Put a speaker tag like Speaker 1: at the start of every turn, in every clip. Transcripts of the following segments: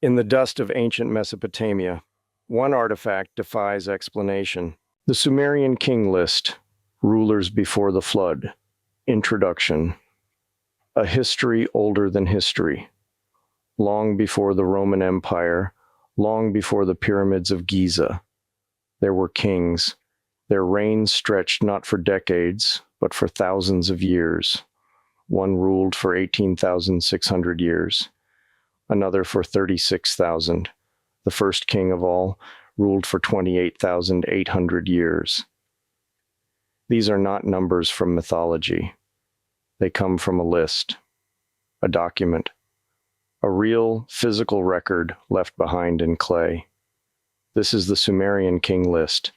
Speaker 1: In the dust of ancient Mesopotamia, one artifact defies explanation. The Sumerian King List, Rulers Before the Flood. Introduction. A history older than history. Long before the Roman Empire, long before the pyramids of Giza, there were kings. Their reigns stretched not for decades, but for thousands of years. One ruled for 18,600 years. Another for 36,000. The first king of all ruled for 28,800 years. These are not numbers from mythology. They come from a list, a document, a real physical record left behind in clay. This is the Sumerian King List,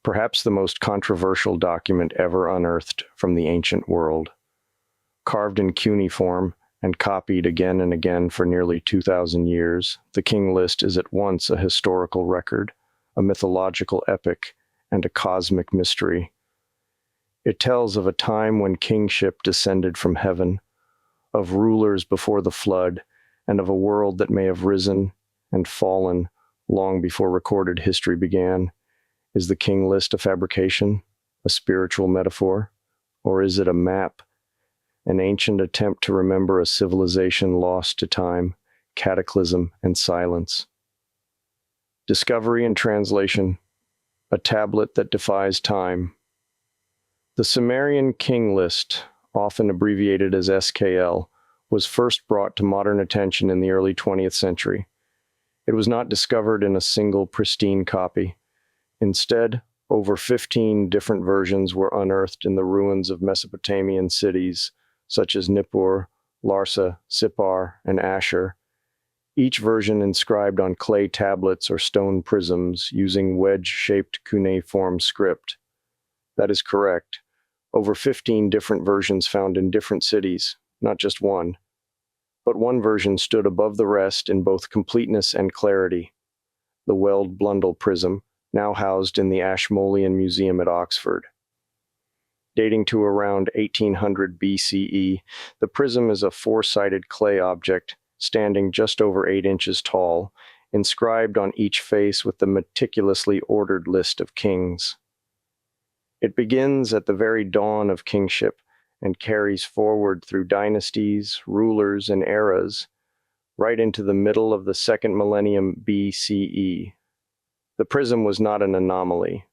Speaker 1: perhaps the most controversial document ever unearthed from the ancient world. Carved in cuneiform and copied again and again for nearly 2,000 years, the King List is at once a historical record, a mythological epic, and a cosmic mystery. It tells of a time when kingship descended from heaven, of rulers before the flood, and of a world that may have risen and fallen long before recorded history began. Is the King List a fabrication, a spiritual metaphor, or is it a map, an ancient attempt to remember a civilization lost to time, cataclysm, and silence? Discovery and translation, a tablet that defies time. The Sumerian King List, often abbreviated as SKL, was first brought to modern attention in the early 20th century. It was not discovered in a single pristine copy. Instead, over 15 different versions were unearthed in the ruins of Mesopotamian cities, such as Nippur, Larsa, Sippar, and Ashur, each version inscribed on clay tablets or stone prisms using wedge-shaped cuneiform script. That is correct. Over 15 different versions found in different cities, not just one. But one version stood above the rest in both completeness and clarity. The Weld-Blundell prism, now housed in the Ashmolean Museum at Oxford. Dating to around 1800 BCE, the prism is a four-sided clay object standing just over 8 inches tall, inscribed on each face with the meticulously ordered list of kings. It begins at the very dawn of kingship and carries forward through dynasties, rulers, and eras, right into the middle of the second millennium BCE. The prism was not an anomaly.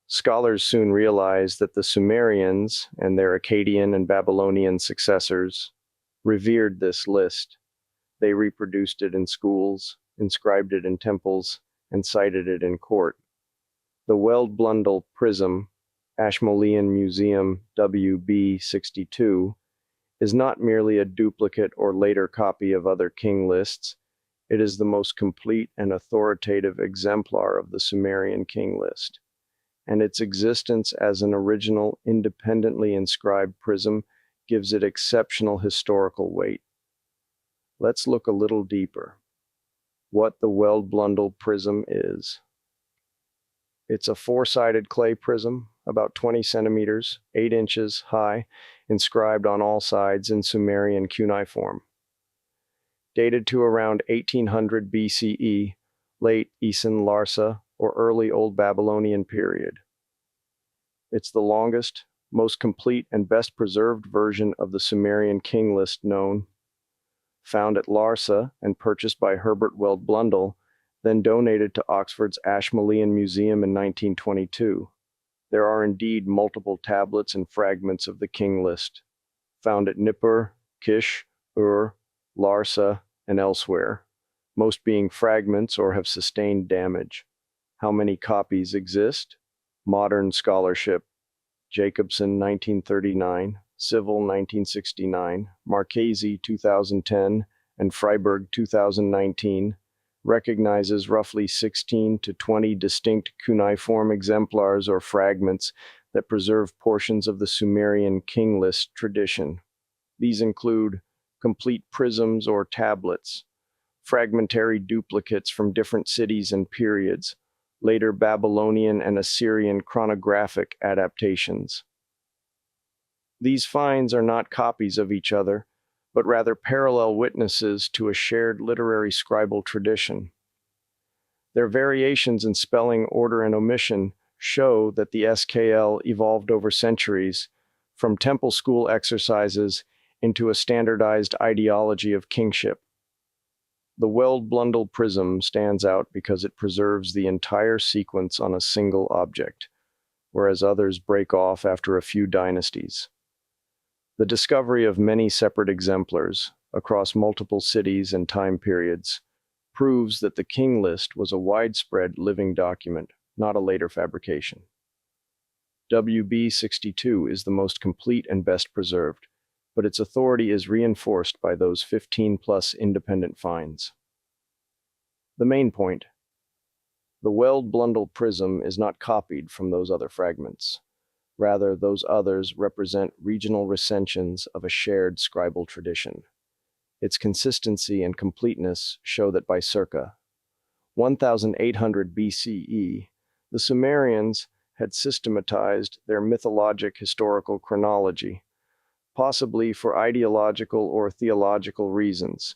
Speaker 1: Scholars soon realized that the Sumerians and their Akkadian and Babylonian successors revered this list. They reproduced it in schools, inscribed it in temples, and cited it in court. The Weld-Blundell prism, Ashmolean Museum WB62, is not merely a duplicate or later copy of other king lists. It is the most complete and authoritative exemplar of the Sumerian King List, and its existence as an original, independently inscribed prism gives it exceptional historical weight. Let's look a little deeper. What the Weld-Blundell prism is. It's a four-sided clay prism, about 20 centimeters, 8 inches high, inscribed on all sides in Sumerian cuneiform. Dated to around 1800 BCE, late Esan Larsa, or early Old Babylonian period. It's the longest, most complete, and best preserved version of the Sumerian King List known. Found at Larsa and purchased by Herbert Weld-Blundell, then donated to Oxford's Ashmolean Museum in 1922. There are indeed multiple tablets and fragments of the King List, found at Nippur, Kish, Ur, Larsa, and elsewhere, most being fragments or have sustained damage. How many copies exist? Modern Scholarship, Jacobson 1939, Civil 1969, Marchesi 2010, and Freiberg 2019, recognizes roughly 16 to 20 distinct cuneiform exemplars or fragments that preserve portions of the Sumerian King List tradition. These include complete prisms or tablets, fragmentary duplicates from different cities and periods, later Babylonian and Assyrian chronographic adaptations. These finds are not copies of each other, but rather parallel witnesses to a shared literary scribal tradition. Their variations in spelling, order, and omission show that the SKL evolved over centuries, from temple school exercises into a standardized ideology of kingship. The Weld-Blundell prism stands out because it preserves the entire sequence on a single object, whereas others break off after a few dynasties. The discovery of many separate exemplars across multiple cities and time periods proves that the King List was a widespread living document, not a later fabrication. WB62 is the most complete and best preserved, but its authority is reinforced by those 15-plus independent finds. The main point: the Weld-Blundell prism is not copied from those other fragments. Rather, those others represent regional recensions of a shared scribal tradition. Its consistency and completeness show that by circa 1800 BCE, the Sumerians had systematized their mythologic historical chronology, possibly for ideological or theological reasons,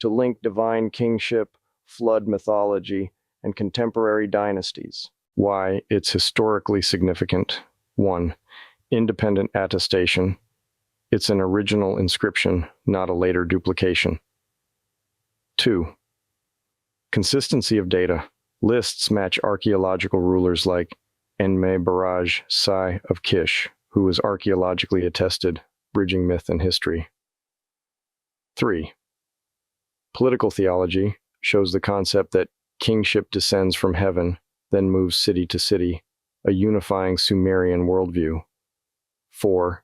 Speaker 1: to link divine kingship, flood mythology, and contemporary dynasties. Why it's historically significant. 1. Independent attestation. It's an original inscription, not a later duplication. 2. Consistency of data. Lists match archaeological rulers like Enme-Baraj-Sai of Kish, who was archaeologically attested, bridging myth and history. 3. Political theology shows the concept that kingship descends from heaven, then moves city to city, a unifying Sumerian worldview. 4.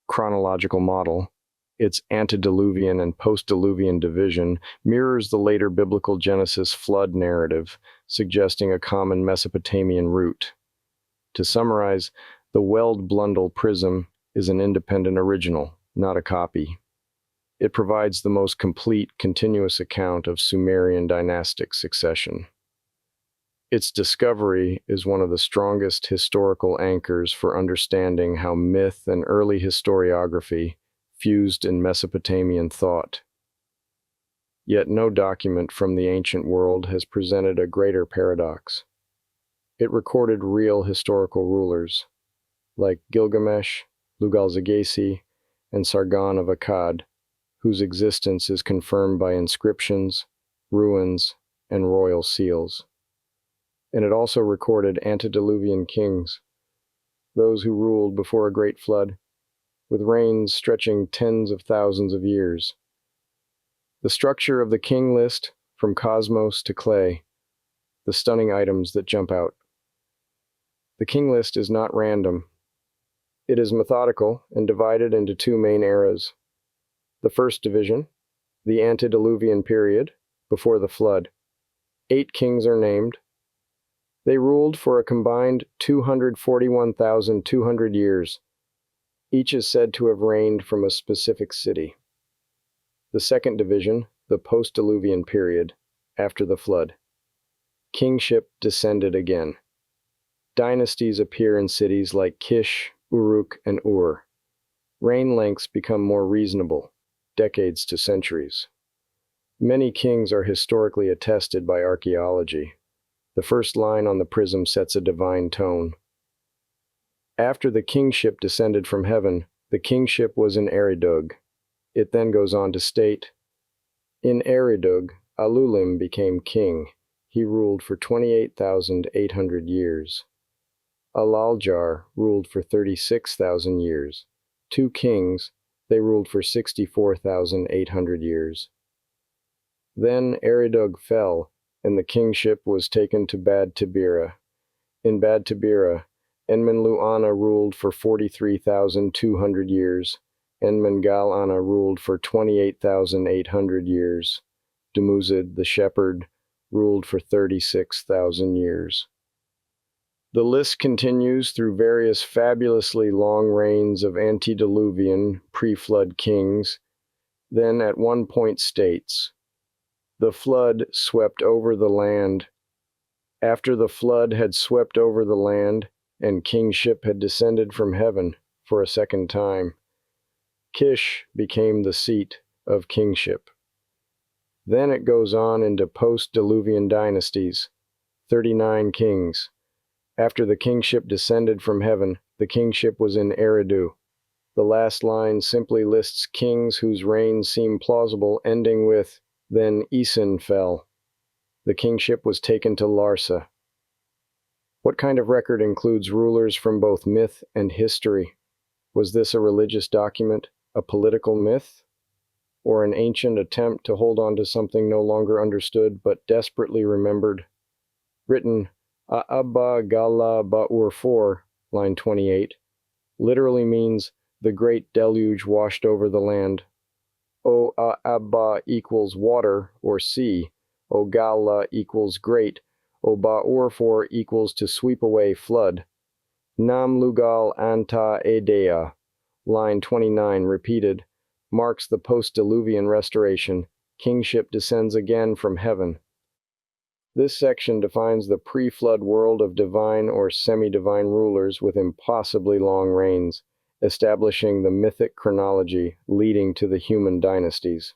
Speaker 1: Chronological model. Its antediluvian and post-diluvian division mirrors the later biblical Genesis flood narrative, suggesting a common Mesopotamian root. To summarize, the Weld-Blundell prism is an independent original, not a copy. It provides the most complete, continuous account of Sumerian dynastic succession. Its discovery is one of the strongest historical anchors for understanding how myth and early historiography fused in Mesopotamian thought. Yet no document from the ancient world has presented a greater paradox. It recorded real historical rulers, like Gilgamesh, Lugal-Zaggisi, and Sargon of Akkad, whose existence is confirmed by inscriptions, ruins, and royal seals. And it also recorded antediluvian kings, those who ruled before a great flood, with reigns stretching tens of thousands of years. The structure of the King List, from cosmos to clay, the stunning items that jump out. The King List is not random. It is methodical and divided into two main eras. The first division, the antediluvian period, before the flood. 8 kings are named. They ruled for a combined 241,200 years. Each is said to have reigned from a specific city. The second division, the post-diluvian period, after the flood. Kingship descended again. Dynasties appear in cities like Kish, Uruk, and Ur. Reign lengths become more reasonable, decades to centuries. Many kings are historically attested by archaeology. The first line on the prism sets a divine tone. After the kingship descended from heaven, the kingship was in Eridug. It then goes on to state, in Eridug, Alulim became king. He ruled for 28,800 years. Alaljar ruled for 36,000 years. 2 kings, they ruled for 64,800 years. Then Eridug fell, and the kingship was taken to Bad Tibira. In Bad Tibira, Enmenlu-Ana ruled for 43,200 years. Enmengal-Ana ruled for 28,800 years. Dumuzid, the shepherd, ruled for 36,000 years. The list continues through various fabulously long reigns of antediluvian, pre-flood kings, then at one point states, the flood swept over the land. After the flood had swept over the land, and kingship had descended from heaven for a second time, Kish became the seat, of kingship. Then it goes on into post-Diluvian dynasties, 39 kings. After the kingship descended from heaven, the kingship was in Eridu. The last line simply lists kings whose reigns seem plausible, ending with, then Isin fell. The kingship was taken to Larsa. What kind of record includes rulers from both myth and history? Was this a religious document, a political myth, or an ancient attempt to hold on to something no longer understood but desperately remembered? Written A'abba Gala Ba'ur 4, line 28, literally means the great deluge washed over the land. O A'abba equals water or sea. O Gala equals great. O Ba'ur 4 equals to sweep away, flood. Nam Lugal Anta Edea, line 29, repeated, marks the post-Diluvian restoration. Kingship descends again from heaven. This section defines the pre-flood world of divine or semi-divine rulers with impossibly long reigns, establishing the mythic chronology leading to the human dynasties.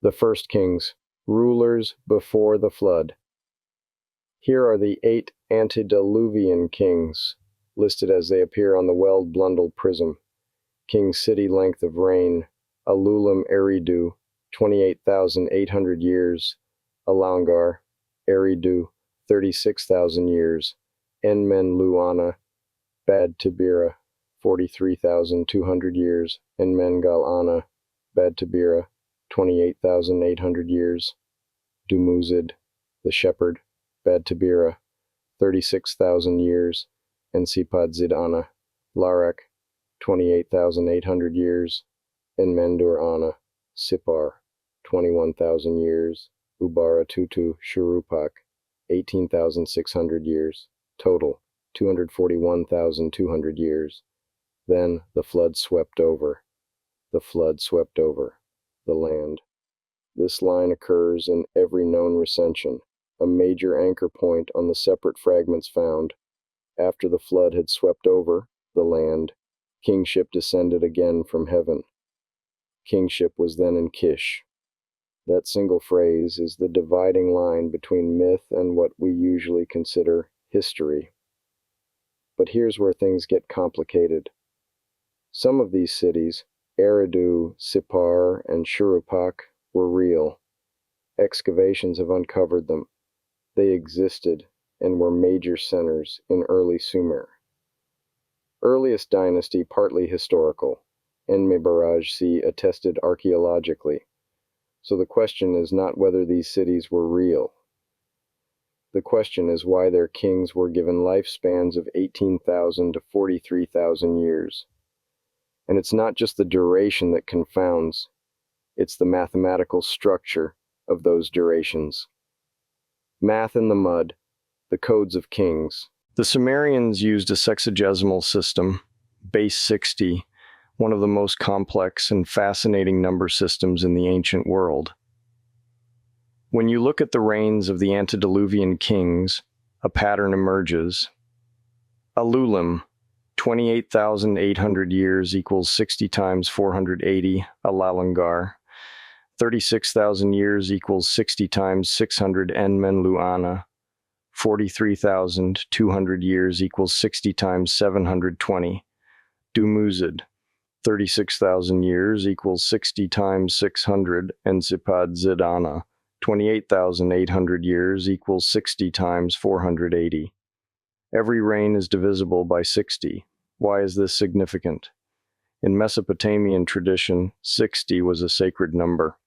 Speaker 1: The first kings, rulers before the flood. Here are the 8 antediluvian kings, listed as they appear on the Weld-Blundell prism. King city length of reign, Alulim Eridu, 28,800 years. Alangar, Eridu, 36,000 years. Enmen Luana, Bad Tabira, 43,200 years. Enmengal Ana, Bad Tabira, 28,800 years. Dumuzid, the shepherd, Bad Tabira, 36,000 years. Ensipad Zidana, Larak, 28,800 years. Enmendur Ana, Sipar, 21,000 years. Ubara Tutu Shurupak, 18,600 years. Total, 241,200 years. Then the flood swept over. The flood swept over the land. This line occurs in every known recension, a major anchor point on the separate fragments found. After the flood had swept over the land, kingship descended again from heaven. Kingship was then in Kish. That single phrase is the dividing line between myth and what we usually consider history. But here's where things get complicated. Some of these cities, Eridu, Sipar, and Shurupak, were real. Excavations have uncovered them. They existed and were major centers in early Sumer. Earliest dynasty partly historical, Enmebaraj see attested archaeologically. So the question is not whether these cities were real. The question is why their kings were given lifespans of 18,000 to 43,000 years. And it's not just the duration that confounds, it's the mathematical structure of those durations. Math in the mud, the codes of kings. The Sumerians used a sexagesimal system, base 60, one of the most complex and fascinating number systems in the ancient world. When you look at the reigns of the antediluvian kings, a pattern emerges. Alulim, 28,800 years equals 60 times 480, Alalangar. 36,000 years equals 60 times 600, Enmen Luana. 43,200 years equals 60 times 720, Dumuzid. 36,000 years equals 60 times 600, Ensipad Zidana. 28,800 years equals 60 times 480. Every reign is divisible by 60. Why is this significant? In Mesopotamian tradition, 60 was a sacred number.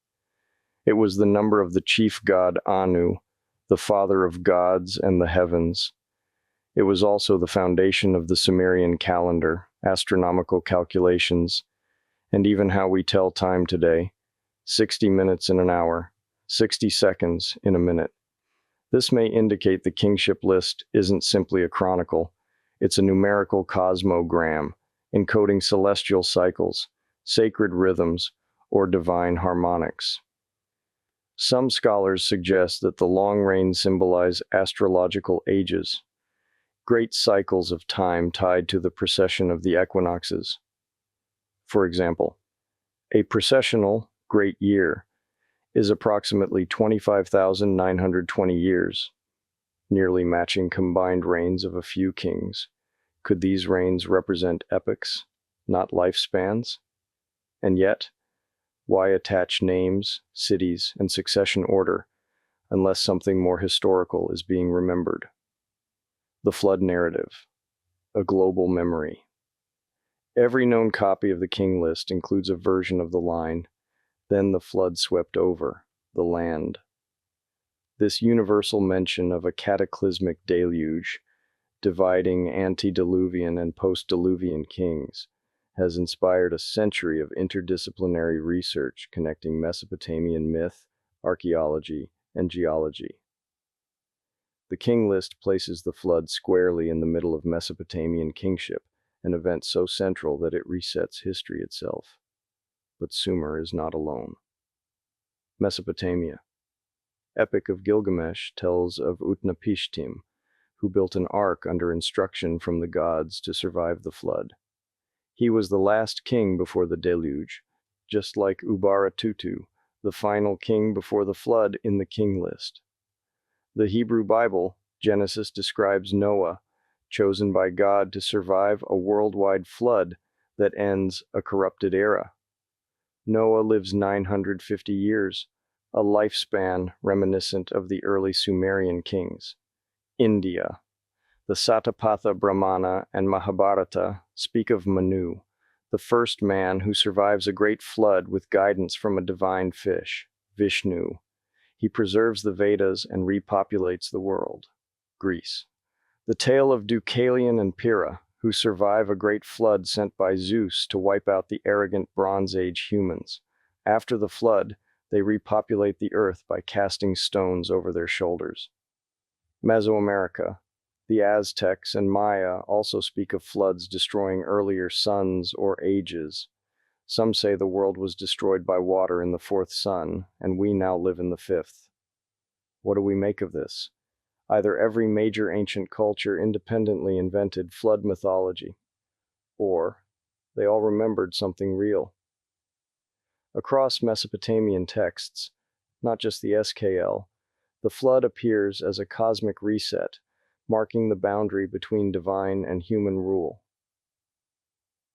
Speaker 1: It was the number of the chief god Anu, the father of gods and the heavens. It was also the foundation of the Sumerian calendar, astronomical calculations, and even how we tell time today, 60 minutes in an hour, 60 seconds in a minute. This may indicate the kingship list isn't simply a chronicle, it's a numerical cosmogram, encoding celestial cycles, sacred rhythms, or divine harmonics. Some scholars suggest that the long reigns symbolize astrological ages, great cycles of time tied to the precession of the equinoxes. For example, A precessional great year is approximately 25,920 years, nearly matching combined reigns of a few kings. Could these reigns represent epochs, not lifespans? And yet, why attach names, cities, and succession order unless something more historical is being remembered? The flood narrative, a global memory. Every known copy of the King List includes a version of the line, "Then the flood swept over the land." This universal mention of a cataclysmic deluge, dividing antediluvian and post-diluvian kings, has inspired a century of interdisciplinary research connecting Mesopotamian myth, archaeology, and geology. The King List places the flood squarely in the middle of Mesopotamian kingship, an event so central that it resets history itself. But Sumer is not alone. Mesopotamia. Epic of Gilgamesh tells of Utnapishtim, who built an ark under instruction from the gods to survive the flood. He was the last king before the deluge, just like Ubaratutu, the final king before the flood in the King List. The Hebrew Bible, Genesis, describes Noah, chosen by God to survive a worldwide flood that ends a corrupted era. Noah lives 950 years, a lifespan reminiscent of the early Sumerian kings. India. The Satapatha Brahmana and Mahabharata speak of Manu, the first man who survives a great flood with guidance from a divine fish, Vishnu. He preserves the Vedas and repopulates the world. Greece. The tale of Deucalion and Pyrrha, who survive a great flood sent by Zeus to wipe out the arrogant Bronze Age humans. After the flood, they repopulate the earth by casting stones over their shoulders. Mesoamerica. The Aztecs and Maya also speak of floods destroying earlier suns or ages. Some say the world was destroyed by water in the fourth sun, and we now live in the fifth. What do we make of this? Either every major ancient culture independently invented flood mythology, or they all remembered something real. Across Mesopotamian texts, not just the SKL, the flood appears as a cosmic reset, marking the boundary between divine and human rule.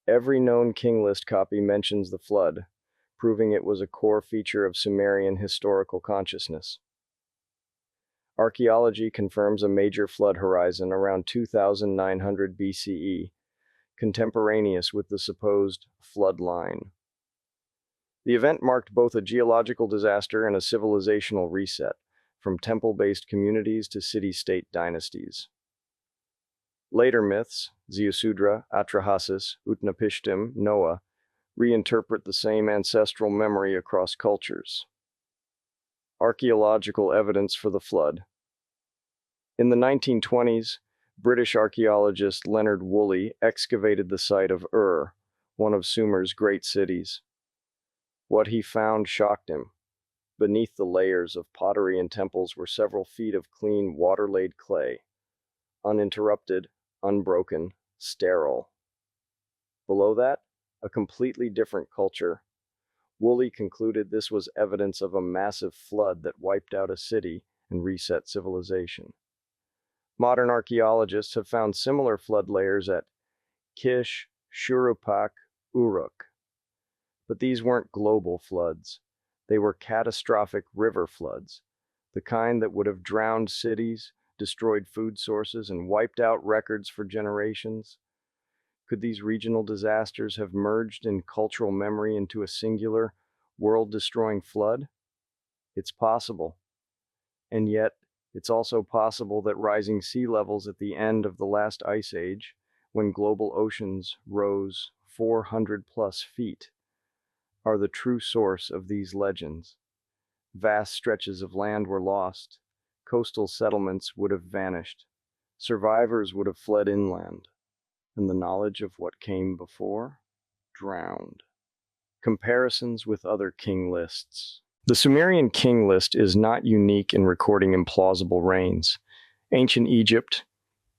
Speaker 1: Every known King List copy mentions the flood, proving it was a core feature of Sumerian historical consciousness. Archaeology confirms a major flood horizon around 2900 BCE, contemporaneous with the supposed flood line. The event marked both a geological disaster and a civilizational reset, from temple-based communities to city-state dynasties. Later myths, Ziusudra, Atrahasis, Utnapishtim, Noah, reinterpret the same ancestral memory across cultures. Archaeological evidence for the flood. In the 1920s, British archaeologist Leonard Woolley excavated the site of Ur, one of Sumer's great cities. What he found shocked him. Beneath the layers of pottery and temples were several feet of clean, water-laid clay, uninterrupted, unbroken, sterile. Below that, a completely different culture. Woolley concluded this was evidence of a massive flood that wiped out a city and reset civilization. Modern archaeologists have found similar flood layers at Kish, Shuruppak, Uruk. But these weren't global floods. They were catastrophic river floods, the kind that would have drowned cities, destroyed food sources, and wiped out records for generations. Could these regional disasters have merged in cultural memory into a singular, world-destroying flood? It's possible. And yet, it's also possible that rising sea levels at the end of the last ice age, when global oceans rose 400+ feet, are the true source of these legends. Vast stretches of land were lost. Coastal settlements would have vanished. Survivors would have fled inland. And the knowledge of what came before drowned. Comparisons with other king lists. The Sumerian King List is not unique in recording implausible reigns. Ancient Egypt,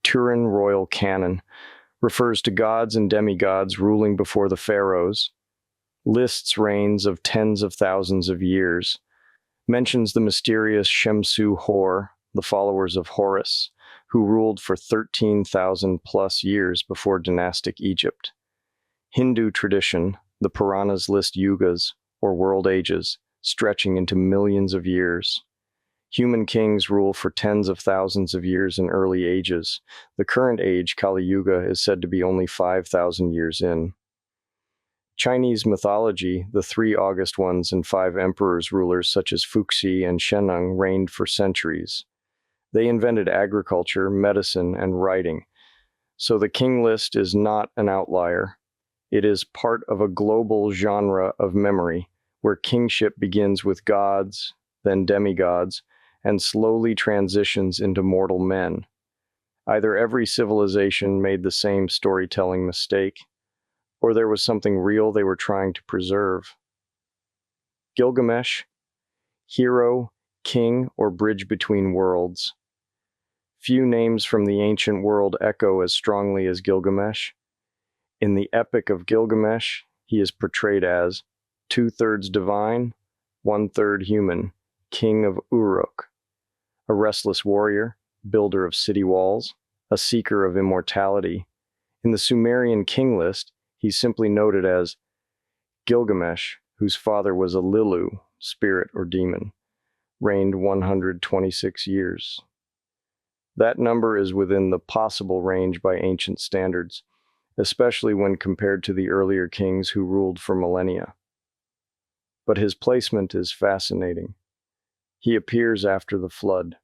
Speaker 1: Turin Royal Canon, refers to gods and demigods ruling before the pharaohs. lists reigns of tens of thousands of years, mentions the mysterious Shemsu-Hor, the followers of Horus, who ruled for 13,000 plus years before dynastic Egypt. Hindu tradition, the Puranas list yugas, or world ages, stretching into millions of years. Human kings rule for tens of thousands of years in early ages. The current age, Kali Yuga, is said to be only 5,000 years in. Chinese mythology, the 3 August ones and 5 emperors rulers such as Fuxi and Shennong reigned for centuries. They invented agriculture, medicine, and writing. So the king list is not an outlier. It is part of a global genre of memory, where kingship begins with gods, then demigods, and slowly transitions into mortal men. Either every civilization made the same storytelling mistake, or there was something real they were trying to preserve. Gilgamesh, hero, king, or bridge between worlds. Few names from the ancient world echo as strongly as Gilgamesh. In the Epic of Gilgamesh, he is portrayed as 2/3 divine, 1/3 human, king of Uruk, a restless warrior, builder of city walls, a seeker of immortality. In the Sumerian King List, he's simply noted as Gilgamesh, whose father was a Lilu, spirit or demon, reigned 126 years. That number is within the possible range by ancient standards, especially when compared to the earlier kings who ruled for millennia. But his placement is fascinating. He appears after the flood.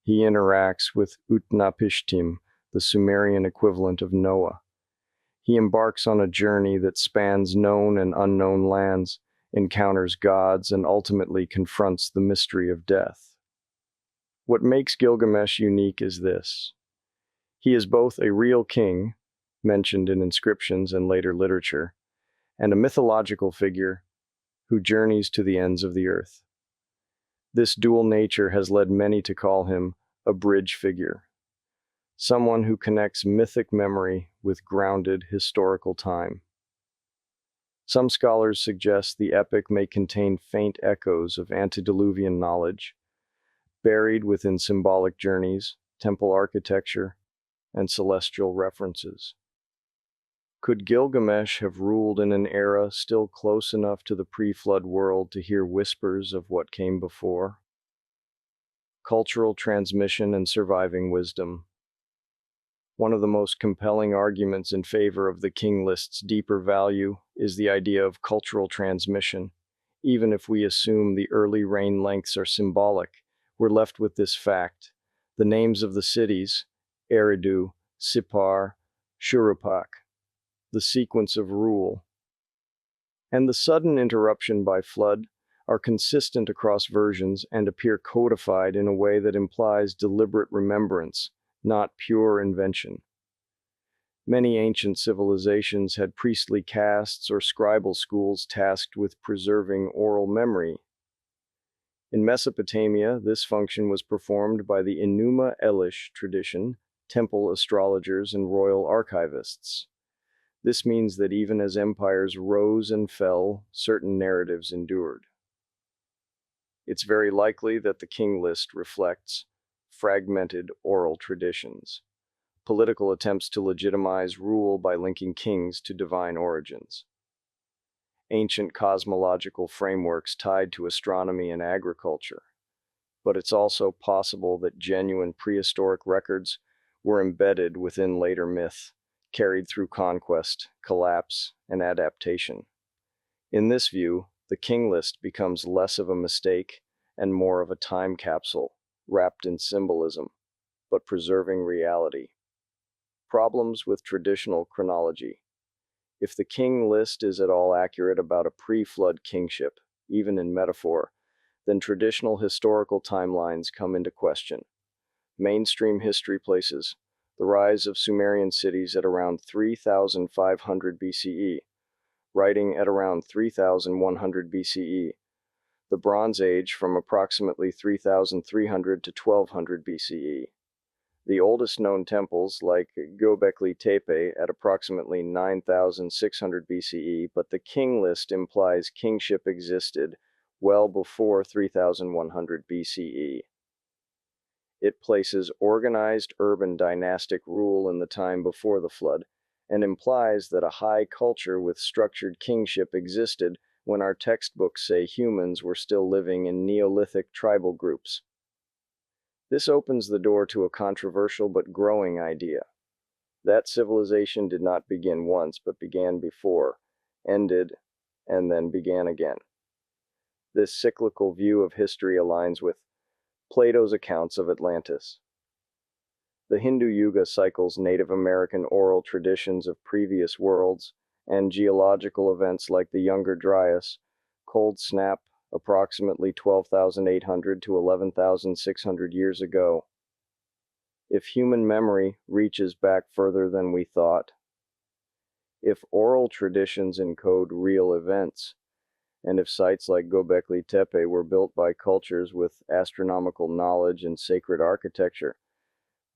Speaker 1: He interacts with Utnapishtim, the Sumerian equivalent of Noah. He embarks on a journey that spans known and unknown lands, encounters gods, and ultimately confronts the mystery of death. What makes Gilgamesh unique is this. He is both a real king, mentioned in inscriptions and later literature, and a mythological figure who journeys to the ends of the earth. This dual nature has led many to call him a bridge figure, someone who connects mythic memory with grounded historical time. Some scholars suggest the epic may contain faint echoes of antediluvian knowledge, buried within symbolic journeys, temple architecture, and celestial references. Could Gilgamesh have ruled in an era still close enough to the pre-flood world to hear whispers of what came before? Cultural transmission and surviving wisdom. One of the most compelling arguments in favor of the king list's deeper value is the idea of cultural transmission. Even if we assume the early reign lengths are symbolic, we're left with this fact. The names of the cities, Eridu, Sippar, Shuruppak, the sequence of rule, and the sudden interruption by flood are consistent across versions and appear codified in a way that implies deliberate remembrance, not pure invention. Many ancient civilizations had priestly castes or scribal schools tasked with preserving oral memory. In Mesopotamia, this function was performed by the Enuma Elish tradition, temple astrologers, and royal archivists. This means that even as empires rose and fell, certain narratives endured. It's very likely that the king list reflects fragmented oral traditions, political attempts to legitimize rule by linking kings to divine origins, ancient cosmological frameworks tied to astronomy and agriculture. But it's also possible that genuine prehistoric records were embedded within later myth, carried through conquest, collapse, and adaptation. In this view, the king list becomes less of a mistake and more of a time capsule, wrapped in symbolism, but preserving reality. Problems with traditional chronology. If the king list is at all accurate about a pre-flood kingship, even in metaphor, then traditional historical timelines come into question. Mainstream history places the rise of Sumerian cities at around 3,500 BCE, writing at around 3,100 BCE, the Bronze Age from approximately 3,300 to 1,200 BCE, The oldest known temples, like Göbekli Tepe, at approximately 9,600 BCE, but the king list implies kingship existed well before 3,100 BCE. It places organized urban dynastic rule in the time before the flood, and implies that a high culture with structured kingship existed when our textbooks say humans were still living in Neolithic tribal groups. This opens the door to a controversial but growing idea. That civilization did not begin once, but began before, ended, and then began again. This cyclical view of history aligns with Plato's accounts of Atlantis. The Hindu Yuga cycles Native American oral traditions of previous worlds and geological events like the Younger Dryas, cold snap, approximately 12,800 to 11,600 years ago. If human memory reaches back further than we thought, if oral traditions encode real events, and if sites like Göbekli Tepe were built by cultures with astronomical knowledge and sacred architecture,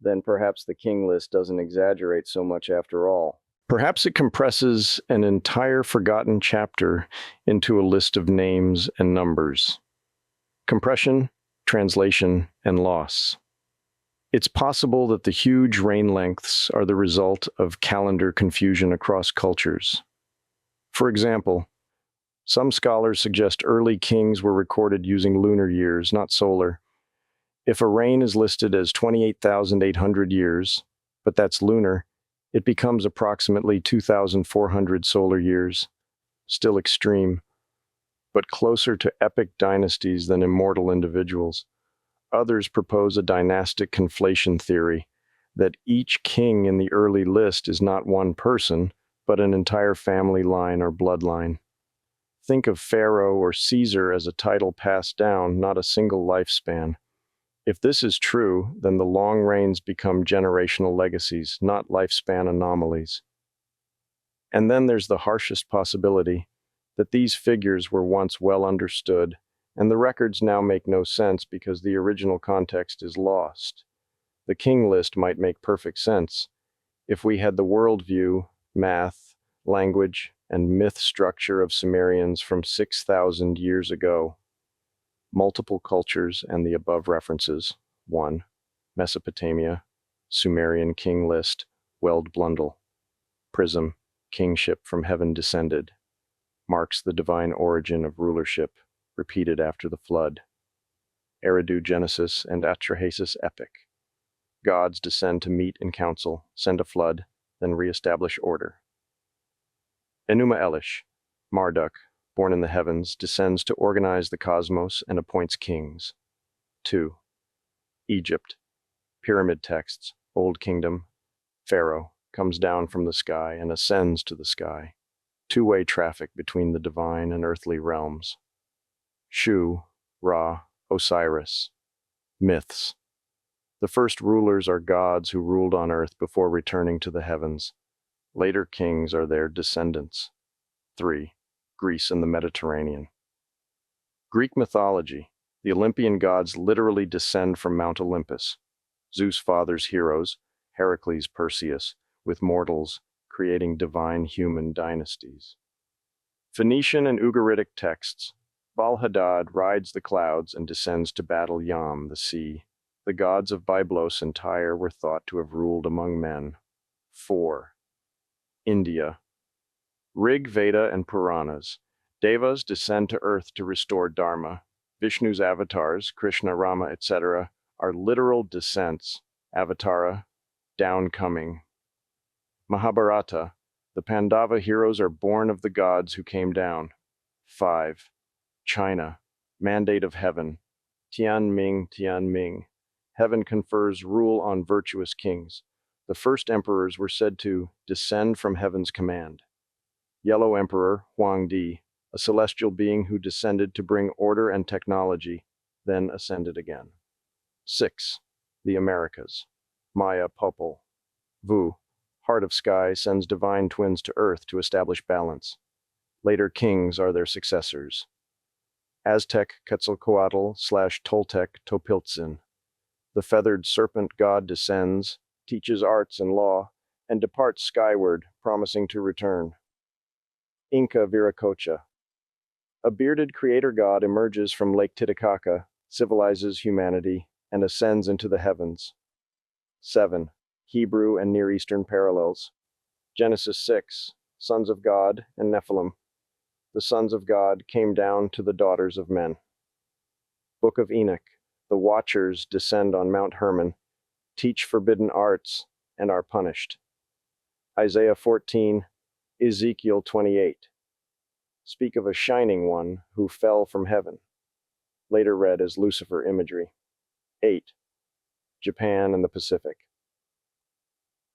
Speaker 1: then perhaps the king list doesn't exaggerate so much after all. Perhaps it compresses an entire forgotten chapter into a list of names and numbers. Compression, translation, and loss. It's possible that the huge reign lengths are the result of calendar confusion across cultures. For example, some scholars suggest early kings were recorded using lunar years, not solar. If a reign is listed as 28,800 years, but that's lunar, it becomes approximately 2,400 solar years. Still extreme, but closer to epic dynasties than immortal individuals. Others propose a dynastic conflation theory, that each king in the early list is not one person, but an entire family line or bloodline. Think of Pharaoh or Caesar as a title passed down, not a single lifespan. If this is true, then the long reigns become generational legacies, not lifespan anomalies. And then there's the harshest possibility, that these figures were once well understood, and the records now make no sense because the original context is lost. The king list might make perfect sense if we had the worldview, math, language, and myth structure of Sumerians from 6,000 years ago. Multiple cultures and the above references. 1. Mesopotamia, Sumerian King List, Weld Blundell. Prism, kingship from heaven descended. Marks the divine origin of rulership, repeated after the flood. Eridu Genesis and Atrahasis epic. Gods descend to meet in council, send a flood, then re-establish order. Enuma Elish, Marduk, born in the heavens, descends to organize the cosmos and appoints kings. 2. Egypt, pyramid texts, Old Kingdom. Pharaoh comes down from the sky and ascends to the sky. Two-way traffic between the divine and earthly realms. Shu, Ra, Osiris. Myths. The first rulers are gods who ruled on earth before returning to the heavens. Later kings are their descendants. 3. Greece and the Mediterranean. Greek mythology. The Olympian gods literally descend from Mount Olympus. Zeus fathers heroes, Heracles, Perseus, with mortals, creating divine human dynasties. Phoenician and Ugaritic texts. Baal-Hadad rides the clouds and descends to battle Yam, the sea. The gods of Byblos and Tyre were thought to have ruled among men. 4. India. Rig, Veda, and Puranas. Devas descend to earth to restore Dharma. Vishnu's avatars, Krishna, Rama, etc., are literal descents, avatara, downcoming. Mahabharata. The Pandava heroes are born of the gods who came down. 5. China. Mandate of heaven. Tianming, Tianming. Heaven confers rule on virtuous kings. The first emperors were said to descend from heaven's command. Yellow Emperor, Huangdi, a celestial being who descended to bring order and technology, then ascended again. 6. The Americas. Maya Popol. Vu, Heart of Sky, sends divine twins to earth to establish balance. Later kings are their successors. Aztec Quetzalcoatl / Toltec Topiltzin. The feathered serpent god descends, teaches arts and law, and departs skyward, promising to return. Inca Viracocha. A bearded creator god emerges from Lake Titicaca, civilizes humanity, and ascends into the heavens. 7. Hebrew and Near Eastern parallels. Genesis 6. Sons of God and Nephilim. The sons of God came down to the daughters of men. Book of Enoch. The Watchers descend on Mount Hermon, teach forbidden arts, and are punished. Isaiah 14. Ezekiel 28. Speak of a shining one who fell from heaven, later read as Lucifer imagery. 8. Japan and the Pacific.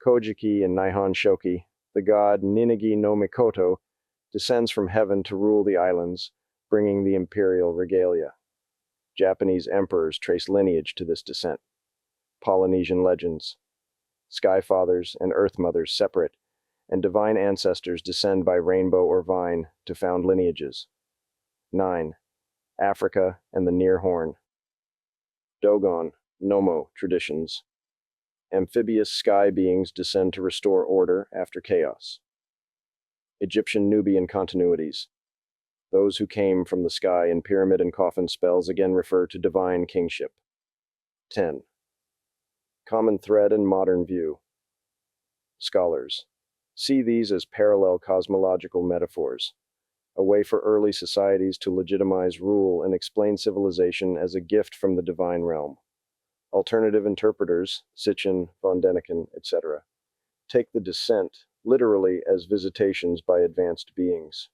Speaker 1: Kojiki and Nihon Shoki, the god Ninigi no Mikoto, descends from heaven to rule the islands, bringing the imperial regalia. Japanese emperors trace lineage to this descent. Polynesian legends. Sky fathers and earth mothers separate, and divine ancestors descend by rainbow or vine to found lineages. 9. Africa and the Near Horn. Dogon, Nomo traditions. Amphibious sky beings descend to restore order after chaos. Egyptian Nubian continuities. Those who came from the sky in pyramid and coffin spells again refer to divine kingship. 10. Common thread and modern view. Scholars see these as parallel cosmological metaphors, a way for early societies to legitimize rule and explain civilization as a gift from the divine realm. Alternative interpreters, Sitchin, von Däniken, etc., take the descent literally as visitations by advanced beings.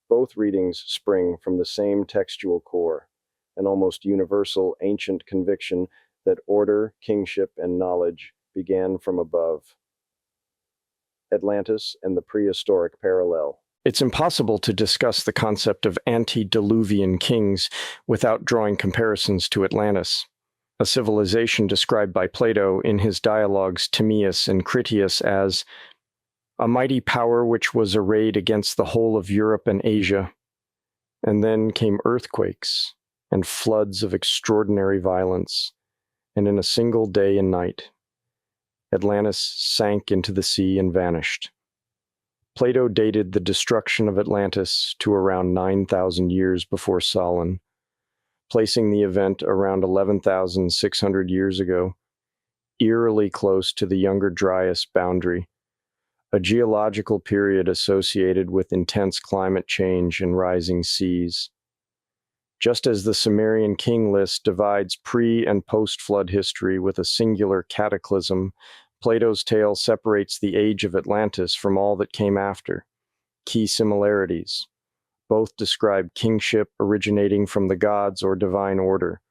Speaker 1: Both readings spring from the same textual core, an almost universal ancient conviction that order, kingship, and knowledge began from above. Atlantis and the prehistoric parallel. It's impossible to discuss the concept of antediluvian kings without drawing comparisons to Atlantis, a civilization described by Plato in his dialogues Timaeus and Critias as a mighty power which was arrayed against the whole of Europe and Asia. And then came earthquakes and floods of extraordinary violence, and in a single day and night, Atlantis sank into the sea and vanished. Plato dated the destruction of Atlantis to around 9,000 years before Solon, placing the event around 11,600 years ago, eerily close to the Younger Dryas boundary, a geological period associated with intense climate change and rising seas. Just as the Sumerian King List divides pre- and post-flood history with a singular cataclysm, Plato's tale separates the age of Atlantis from all that came after. Key similarities. Both describe kingship originating from the gods or divine order.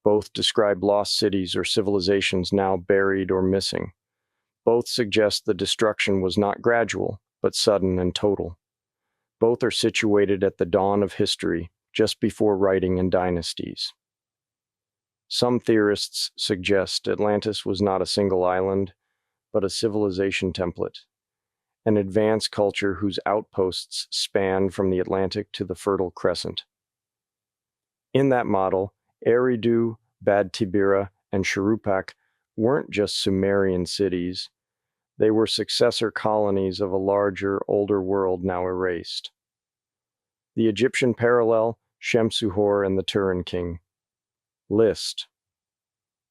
Speaker 1: Both describe lost cities or civilizations now buried or missing. Both suggest the destruction was not gradual, but sudden and total. Both are situated at the dawn of history, just before writing and dynasties. Some theorists suggest Atlantis was not a single island, but a civilization template, an advanced culture whose outposts spanned from the Atlantic to the Fertile Crescent. In that model, Eridu, Bad Tibira, and Shuruppak weren't just Sumerian cities. They were successor colonies of a larger, older world now erased. The Egyptian parallel, Shemsu-Hor and the Turin King. List.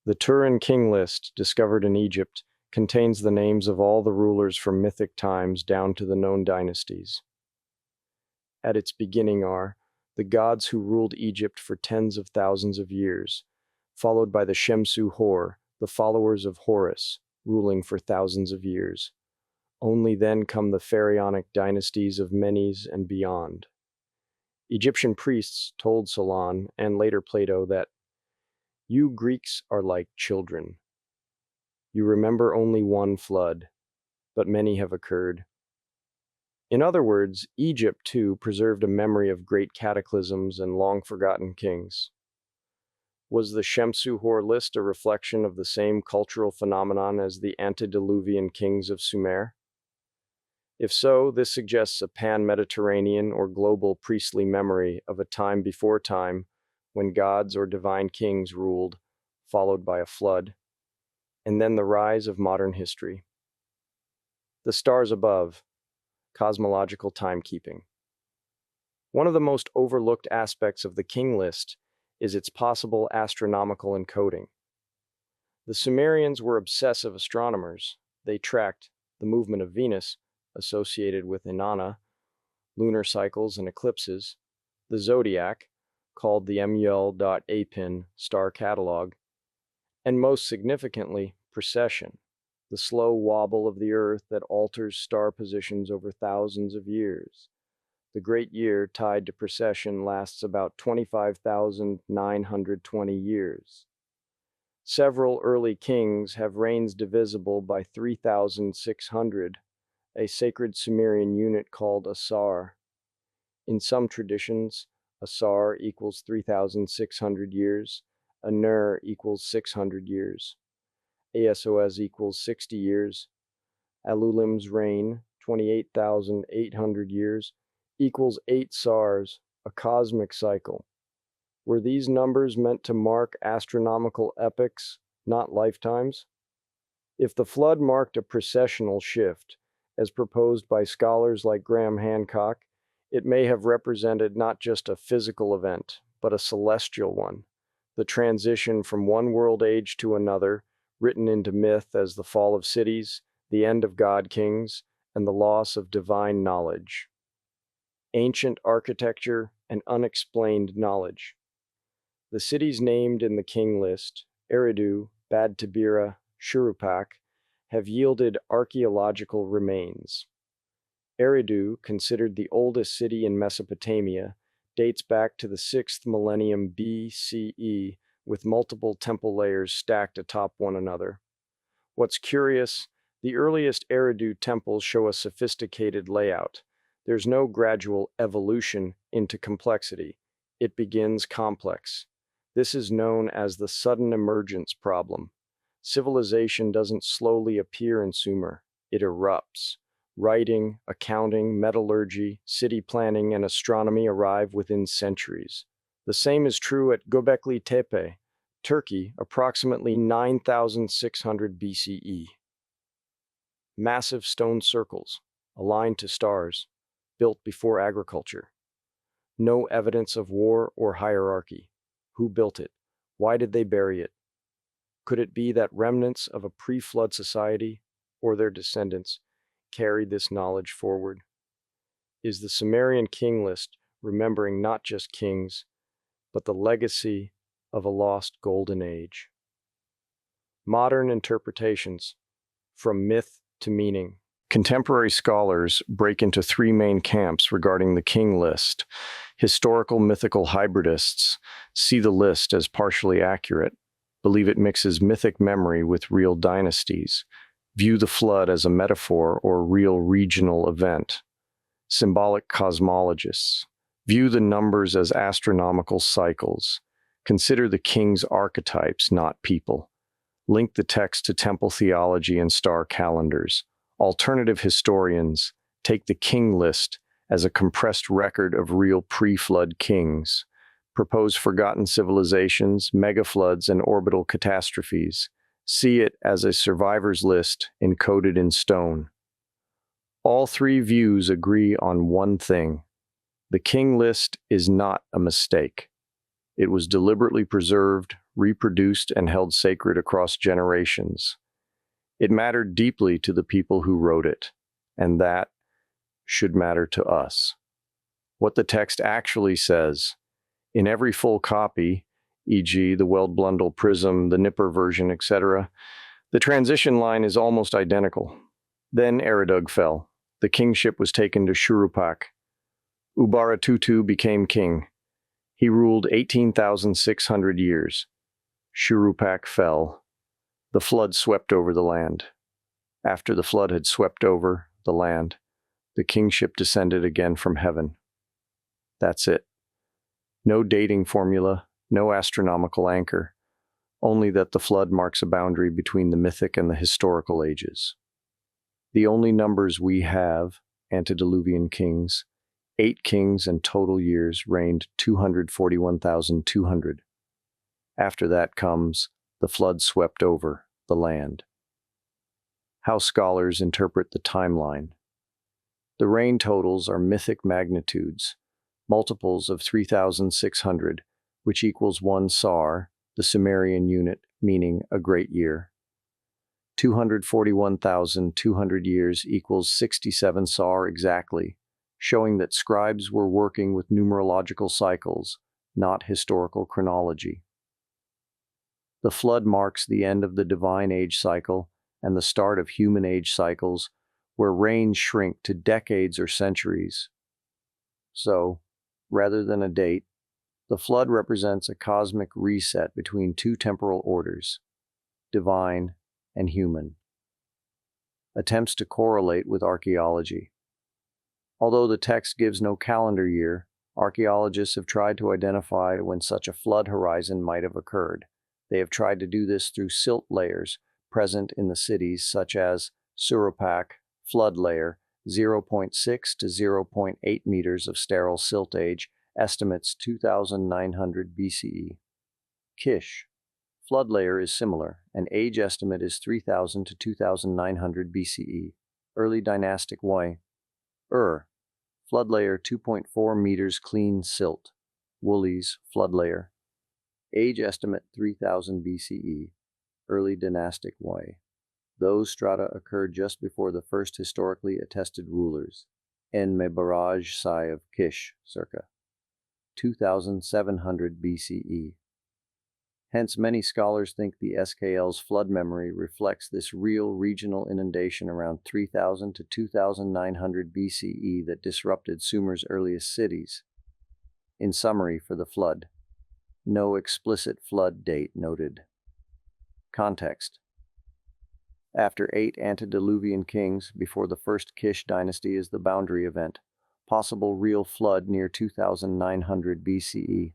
Speaker 1: The Turin King List, discovered in Egypt, contains the names of all the rulers from mythic times down to the known dynasties. At its beginning are the gods who ruled Egypt for tens of thousands of years, followed by the Shemsu-Hor, the followers of Horus, ruling for thousands of years. Only then come the pharaonic dynasties of Menes and beyond. Egyptian priests told Solon, and later Plato, that you Greeks are like children. You remember only one flood, but many have occurred. In other words, Egypt, too, preserved a memory of great cataclysms and long-forgotten kings. Was the Shemsu-Hor list a reflection of the same cultural phenomenon as the antediluvian kings of Sumer? If so, this suggests a pan-Mediterranean or global priestly memory of a time before time when gods or divine kings ruled, followed by a flood, and then the rise of modern history. The stars above, cosmological timekeeping. One of the most overlooked aspects of the King List is its possible astronomical encoding. The Sumerians were obsessive astronomers. They tracked the movement of Venus, associated with Inanna, lunar cycles and eclipses, the zodiac, called the Muel.Apin star catalog, and most significantly, precession, the slow wobble of the Earth that alters star positions over thousands of years. The great year tied to precession lasts about 25,920 years. Several early kings have reigns divisible by 3,600, a sacred Sumerian unit called Asar. In some traditions, Asar equals 3,600 years, Anur equals 600 years, Asos equals 60 years, Alulim's reign, 28,800 years, equals 8 Sars, a cosmic cycle. Were these numbers meant to mark astronomical epochs, not lifetimes? If the flood marked a precessional shift, as proposed by scholars like Graham Hancock, it may have represented not just a physical event, but a celestial one, the transition from one world age to another, written into myth as the fall of cities, the end of god-kings, and the loss of divine knowledge. Ancient architecture and unexplained knowledge. The cities named in the King List, Eridu, Bad Tabira, Shuruppak, have yielded archaeological remains. Eridu, considered the oldest city in Mesopotamia, dates back to the 6th millennium BCE, with multiple temple layers stacked atop one another. What's curious, the earliest Eridu temples show a sophisticated layout. There's no gradual evolution into complexity. It begins complex. This is known as the sudden emergence problem. Civilization doesn't slowly appear in Sumer, it erupts. Writing, accounting, metallurgy, city planning, and astronomy arrive within centuries. The same is true at Göbekli Tepe, Turkey, approximately 9,600 BCE. Massive stone circles, aligned to stars, built before agriculture. No evidence of war or hierarchy. Who built it? Why did they bury it? Could it be that remnants of a pre-flood society, or their descendants, carried this knowledge forward? Is the Sumerian King List remembering not just kings, but the legacy of a lost golden age? Modern interpretations, from myth to meaning. Contemporary scholars break into 3 main camps regarding the King List. Historical mythical hybridists see the list as partially accurate, believe it mixes mythic memory with real dynasties, view the flood as a metaphor or real regional event. Symbolic cosmologists view the numbers as astronomical cycles, consider the king's archetypes, not people, link the text to temple theology and star calendars. Alternative historians take the King List as a compressed record of real pre-flood kings, propose forgotten civilizations, megafloods, and orbital catastrophes, see it as a survivors list encoded in stone. All 3 views agree on one thing. The King List is not a mistake. It was deliberately preserved, reproduced, and held sacred across generations. It mattered deeply to the people who wrote it, and that should matter to us. What the text actually says, in every full copy, e.g. the Weld-Blundell Prism, the Nipper version, etc., the transition line is almost identical. Then Eridug fell. The kingship was taken to Shuruppak. Ubaratutu became king. He ruled 18,600 years. Shuruppak fell. The flood swept over the land. After the flood had swept over the land, the kingship descended again from heaven. That's it. No dating formula, no astronomical anchor, only that the flood marks a boundary between the mythic and the historical ages. The only numbers we have, antediluvian kings, 8 kings and total years reigned 241,200. After that comes The flood swept over the land. How scholars interpret the timeline. The rain totals are mythic magnitudes, multiples of 3,600, which equals 1 sar, the Sumerian unit, meaning a great year. 241,200 years equals 67 sar exactly, showing that scribes were working with numerological cycles, not historical chronology. The flood marks the end of the divine age cycle and the start of human age cycles, where reigns shrink to decades or centuries. So, rather than a date, the flood represents a cosmic reset between two temporal orders, divine and human. Attempts to correlate with archaeology. Although the text gives no calendar year, archaeologists have tried to identify when such a flood horizon might have occurred. They have tried to do this through silt layers present in the cities, such as Suropak flood layer, 0.6 to 0.8 meters of sterile silt age, estimates 2,900 BCE. Kish flood layer is similar, and age estimate is 3,000 to 2,900 BCE. Early dynastic Y. Flood layer 2.4 meters clean silt. Wooley's flood layer. Age estimate 3000 BCE. Early dynastic Y. Those strata occurred just before the first historically attested rulers. Enigmatic Sai of Kish, circa 2700 BCE. Hence, many scholars think the SKL's flood memory reflects this real regional inundation around 3000 to 2900 BCE that disrupted Sumer's earliest cities. In summary, for the flood, no explicit flood date noted. Context. After 8 antediluvian kings, before the first Kish dynasty is the boundary event, possible real flood near 2900 BCE.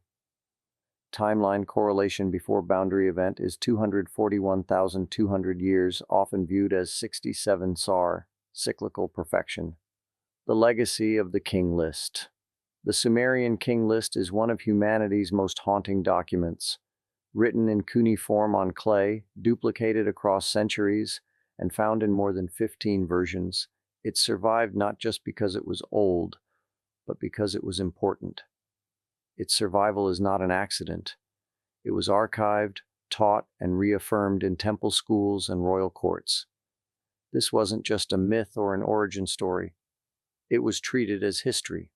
Speaker 1: Timeline correlation before boundary event is 241,200 years, often viewed as 67 sar, cyclical perfection. The legacy of the King List. The Sumerian King List is one of humanity's most haunting documents. Written in cuneiform on clay, duplicated across centuries, and found in more than 15 versions, it survived not just because it was old, but because it was important. Its survival is not an accident. It was archived, taught, and reaffirmed in temple schools and royal courts. This wasn't just a myth or an origin story. It was treated as history.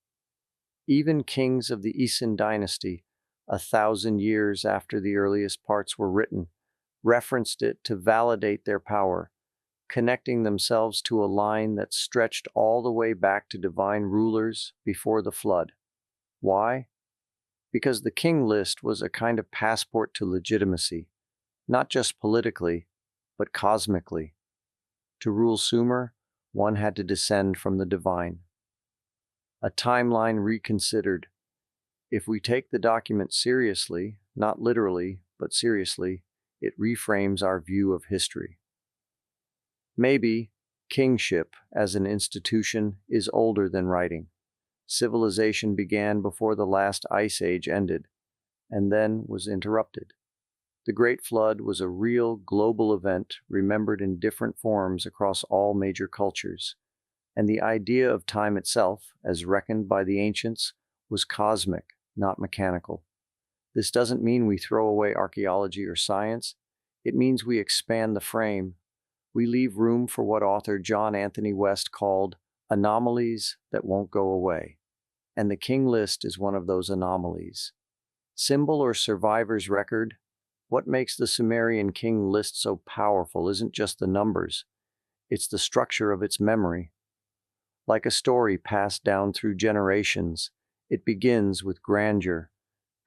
Speaker 1: Even kings of the Isin dynasty, 1,000 years after the earliest parts were written, referenced it to validate their power, connecting themselves to a line that stretched all the way back to divine rulers before the flood. Why? Because the King List was a kind of passport to legitimacy, not just politically, but cosmically. To rule Sumer, one had to descend from the divine. A timeline reconsidered. If we take the document seriously, not literally, but seriously, it reframes our view of history. Maybe kingship as an institution is older than writing. Civilization began before the last ice age ended, and then was interrupted. The Great Flood was a real global event remembered in different forms across all major cultures, and the idea of time itself, as reckoned by the ancients, was cosmic, not mechanical. This doesn't mean we throw away archaeology or science. It means we expand the frame. We leave room for what author John Anthony West called anomalies that won't go away. And the King List is one of those anomalies. Symbol or survivor's record? What makes the Sumerian King List so powerful isn't just the numbers. It's the structure of its memory. Like a story passed down through generations, it begins with grandeur,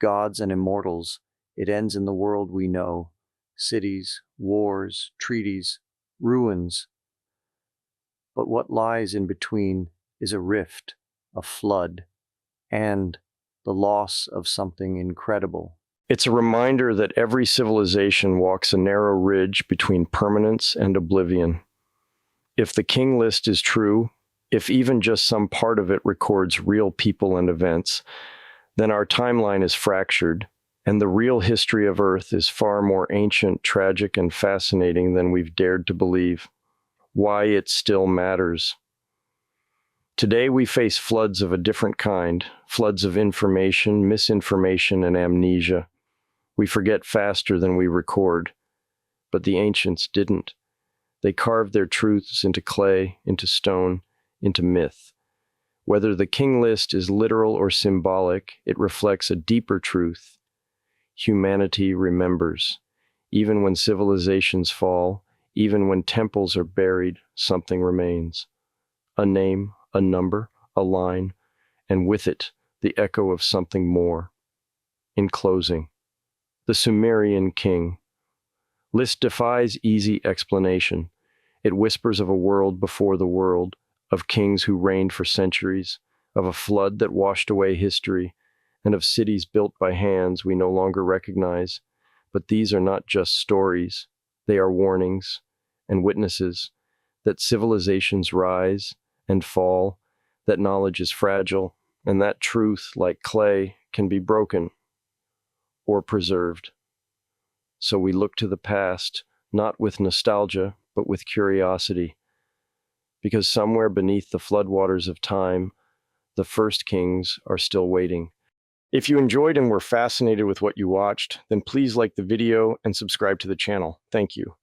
Speaker 1: gods and immortals. It ends in the world we know, cities, wars, treaties, ruins. But what lies in between is a rift, a flood, and the loss of something incredible. It's a reminder that every civilization walks a narrow ridge between permanence and oblivion. If the King List is true, if even just some part of it records real people and events, then our timeline is fractured, And the real history of Earth is far more ancient, tragic, and fascinating than we've dared to believe. Why it still matters. Today we face floods of a different kind, floods of information, misinformation, and amnesia. We forget faster than we record, but the ancients didn't. They carved their truths into clay, into stone, into myth. Whether the King List is literal or symbolic, it reflects a deeper truth. Humanity remembers. Even when civilizations fall, even when temples are buried, something remains. A name, a number, a line, and with it, the echo of something more. In closing, the Sumerian King List defies easy explanation. It whispers of a world before the world, of kings who reigned for centuries, of a flood that washed away history, and of cities built by hands we no longer recognize. But these are not just stories. They are warnings and witnesses that civilizations rise and fall, that knowledge is fragile, and that truth, like clay, can be broken or preserved. So we look to the past, not with nostalgia, but with curiosity, because somewhere beneath the floodwaters of time, the first kings are still waiting. If you enjoyed and were fascinated with what you watched, then please like the video and subscribe to the channel. Thank you.